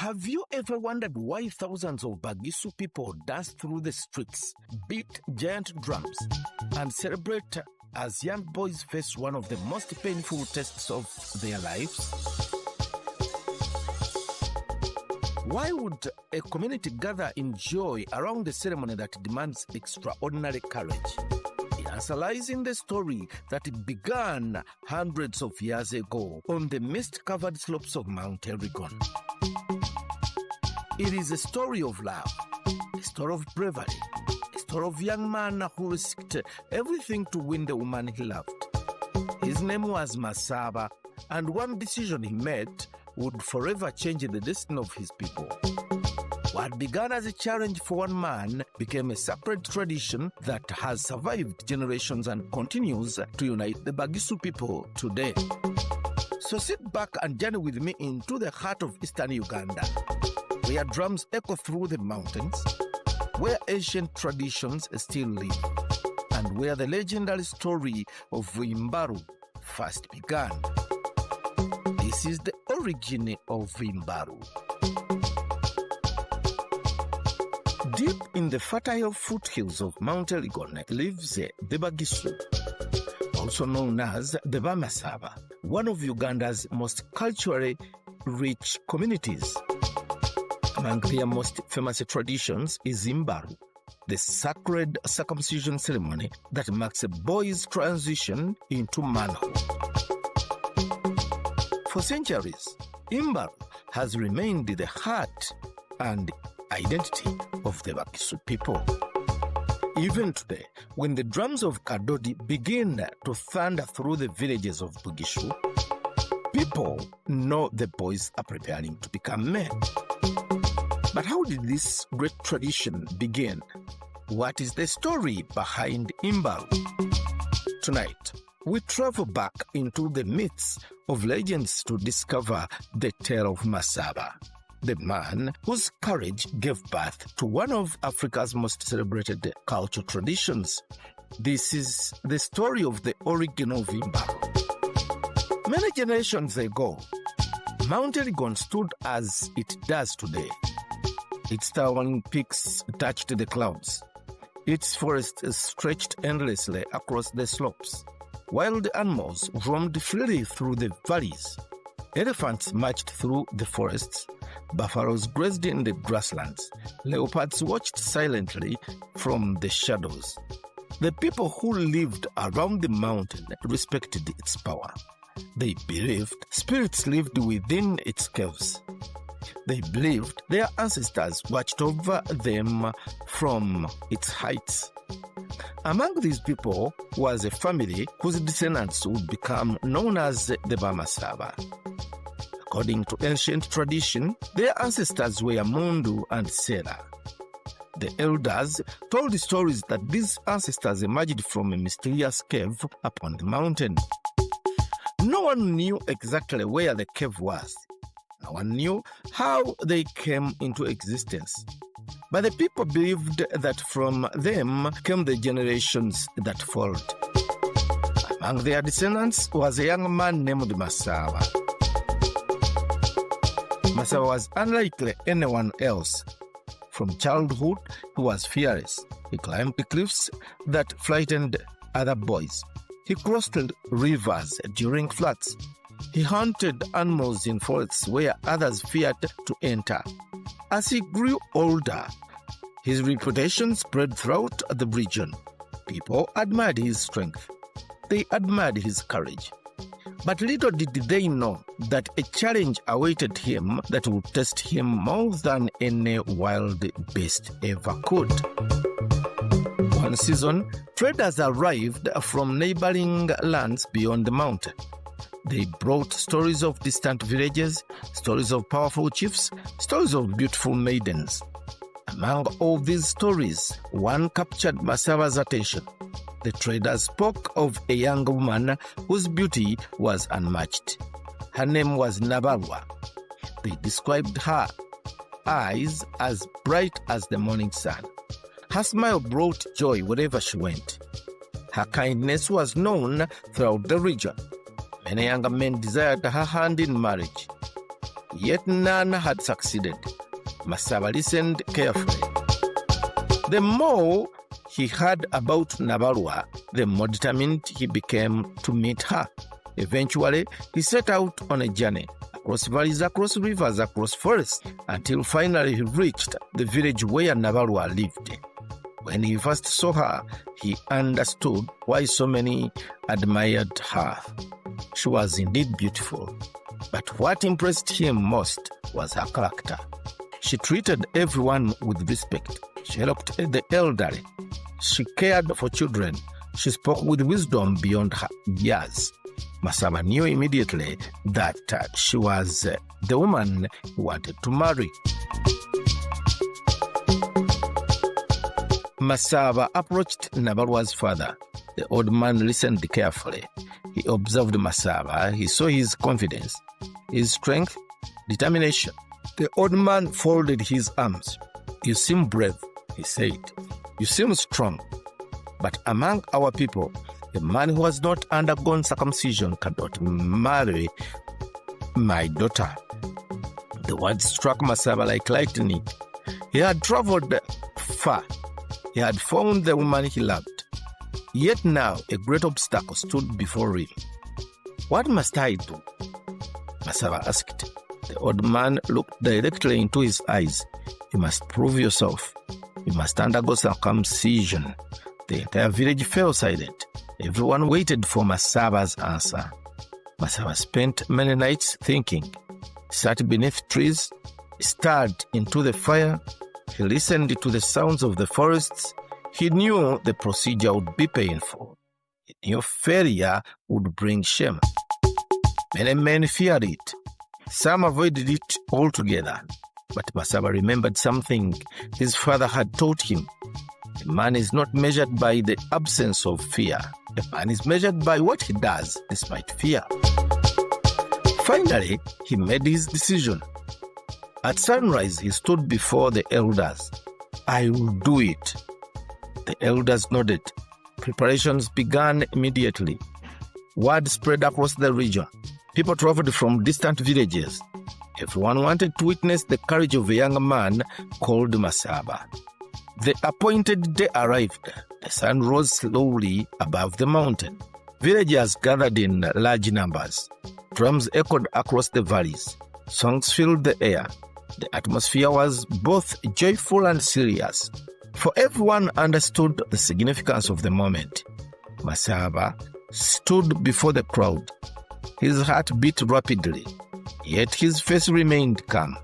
Have you ever wondered why thousands of Bagisu people dance through the streets, beat giant drums, and celebrate as young boys face one of the most painful tests of their lives? Why would a community gather in joy around a ceremony that demands extraordinary courage? The answer lies in the story that began hundreds of years ago on the mist-covered slopes of Mount Elgon. It is a story of love, a story of bravery, a story of a young man who risked everything to win the woman he loved. His name was Masaba, and one decision he made would forever change the destiny of his people. What began as a challenge for one man became a sacred tradition that has survived generations and continues to unite the Bagisu people today. So sit back and journey with me into the heart of eastern Uganda, where drums echo through the mountains, where ancient traditions still live, and where the legendary story of Imbalu first began. This is the origin of Imbalu. Deep in the fertile foothills of Mount Elgon lives the Bagisu, also known as the Bamasaba, one of Uganda's most culturally rich communities. Among their most famous traditions is Imbalu, the sacred circumcision ceremony that marks a boy's transition into manhood. For centuries, Imbalu has remained the heart and identity of the Bagisu people. Even today, when the drums of Kadodi begin to thunder through the villages of Bugisu, people know the boys are preparing to become men. But how did this great tradition begin? What is the story behind Imbalu? Tonight, we travel back into the myths of legends to discover the tale of Masaba, the man whose courage gave birth to one of Africa's most celebrated cultural traditions. This is the story of the origin of Imbalu. Many generations ago, Mount Elgon stood as it does today. Its towering peaks touched the clouds. Its forests stretched endlessly across the slopes. Wild animals roamed freely through the valleys. Elephants marched through the forests. Buffaloes grazed in the grasslands. Leopards watched silently from the shadows. The people who lived around the mountain respected its power. They believed spirits lived within its caves. They believed their ancestors watched over them from its heights. Among these people was a family whose descendants would become known as the Bamasaba. According to ancient tradition, their ancestors were Mundu and Sera. The elders told stories that these ancestors emerged from a mysterious cave upon the mountain. No one knew exactly where the cave was. No one knew how they came into existence. But the people believed that from them came the generations that followed. Among their descendants was a young man named Masaba. Masaba was unlike anyone else. From childhood, he was fearless. He climbed the cliffs that frightened other boys. He crossed rivers during floods. He hunted animals in forests where others feared to enter. As he grew older, his reputation spread throughout the region. People admired his strength. They admired his courage. But little did they know that a challenge awaited him that would test him more than any wild beast ever could. One season, traders arrived from neighboring lands beyond the mountain. They brought stories of distant villages, stories of powerful chiefs, stories of beautiful maidens. Among all these stories, one captured Masaba's attention. The traders spoke of a young woman whose beauty was unmatched. Her name was Nabalwa. They described her eyes as bright as the morning sun. Her smile brought joy wherever she went. Her kindness was known throughout the region. Many young men desired her hand in marriage. yet none had succeeded. Masaba listened carefully. The more he heard about Nabalwa, the more determined he became to meet her. Eventually, he set out on a journey across valleys, across rivers, across forests, until finally he reached the village where Nabalwa lived. When he first saw her, he understood why so many admired her. She was indeed beautiful, but what impressed him most was her character. She treated everyone with respect. She helped the elderly. She cared for children. She spoke with wisdom beyond her years. Masaba knew immediately that she was the woman he wanted to marry. Masaba approached Nabalwa's father. The old man listened carefully. He observed Masaba. He saw his confidence, his strength, determination. The old man folded his arms. "You seem brave," he said. "You seem strong. But among our people, a man who has not undergone circumcision cannot marry my daughter." The words struck Masaba like lightning. He had traveled far. He had found the woman he loved. Yet now a great obstacle stood before him. "What must I do?" Masaba asked. The old man looked directly into his eyes. "You must prove yourself. You must undergo circumcision." The entire village fell silent. Everyone waited for Masaba's answer. Masaba spent many nights thinking. He sat beneath trees, stared into the fire. He listened to the sounds of the forests. He knew the procedure would be painful. He knew failure would bring shame. Many men feared it. Some avoided it altogether. But Masaba remembered something his father had taught him. A man is not measured by the absence of fear. A man is measured by what he does despite fear. Finally, he made his decision. At sunrise, he stood before the elders. "I will do it." The elders nodded. Preparations began immediately. Word spread across the region. People traveled from distant villages. Everyone wanted to witness the courage of a young man called Masaba. The appointed day arrived. The sun rose slowly above the mountain. Villagers gathered in large numbers. Drums echoed across the valleys. Songs filled the air. The atmosphere was both joyful and serious, for everyone understood the significance of the moment. Masaba stood before the crowd. His heart beat rapidly, yet his face remained calm.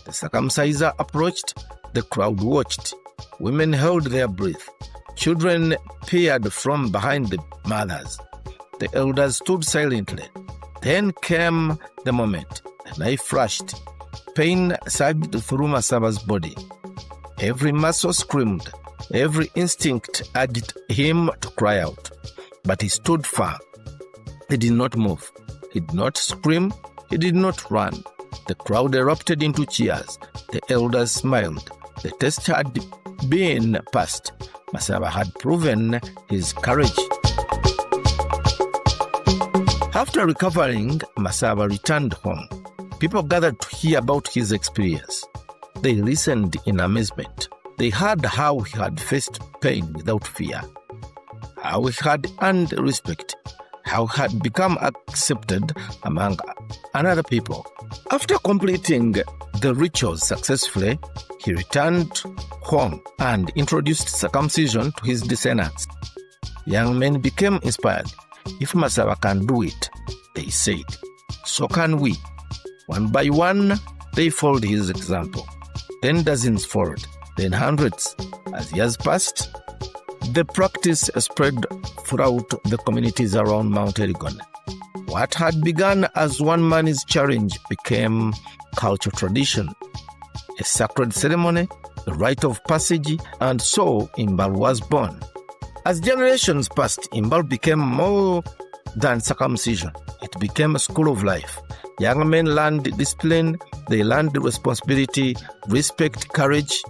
The circumciser approached. The crowd watched. Women held their breath. Children peered from behind the mothers. The elders stood silently. Then came the moment. The knife flashed. Pain surged through Masaba's body. Every muscle screamed. Every instinct urged him to cry out. But he stood firm. He did not move. He did not scream. He did not run. The crowd erupted into cheers. The elders smiled. The test had been passed. Masaba had proven his courage. After recovering, Masaba returned home. People gathered to hear about his experience. They listened in amazement. They heard how he had faced pain without fear, how he had earned respect, how he had become accepted among another people. After completing the rituals successfully, he returned home and introduced circumcision to his descendants. Young men became inspired. If Masaba can do it, they said, so can we. One by one, they followed his example. Then dozens followed, then hundreds. As years passed, the practice spread throughout the communities around Mount Elgon. What had begun as one man's challenge became cultural tradition, a sacred ceremony, a rite of passage, and so Imbalu was born. As generations passed, Imbalu became more than circumcision. It became a school of life. Young men learned discipline, they learned responsibility, respect, courage.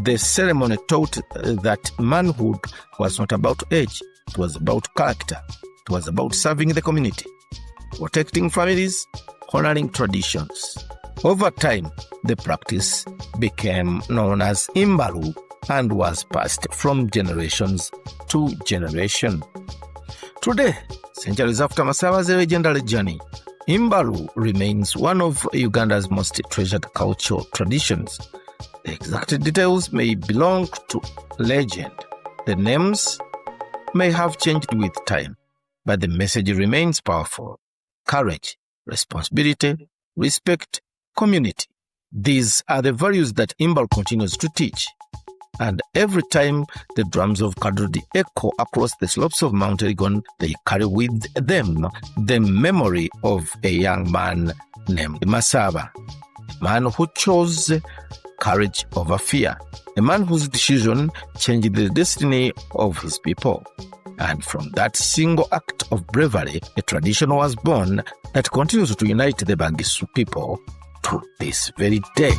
The ceremony taught that manhood was not about age, it was about character. It was about serving the community, protecting families, honoring traditions. Over time, the practice became known as Imbalu and was passed from generations to generation. Today, centuries after Masaba's legendary journey, Imbalu remains one of Uganda's most treasured cultural traditions. The exact details may belong to legend. The names may have changed with time, but the message remains powerful. Courage, responsibility, respect, community. These are the values that Imbalu continues to teach. And every time the drums of Kadodi echo across the slopes of Mount Elgon, they carry with them the memory of a young man named Masaba, a man who chose courage over fear, a man whose decision changed the destiny of his people. And from that single act of bravery, a tradition was born that continues to unite the Bagisu people to this very day.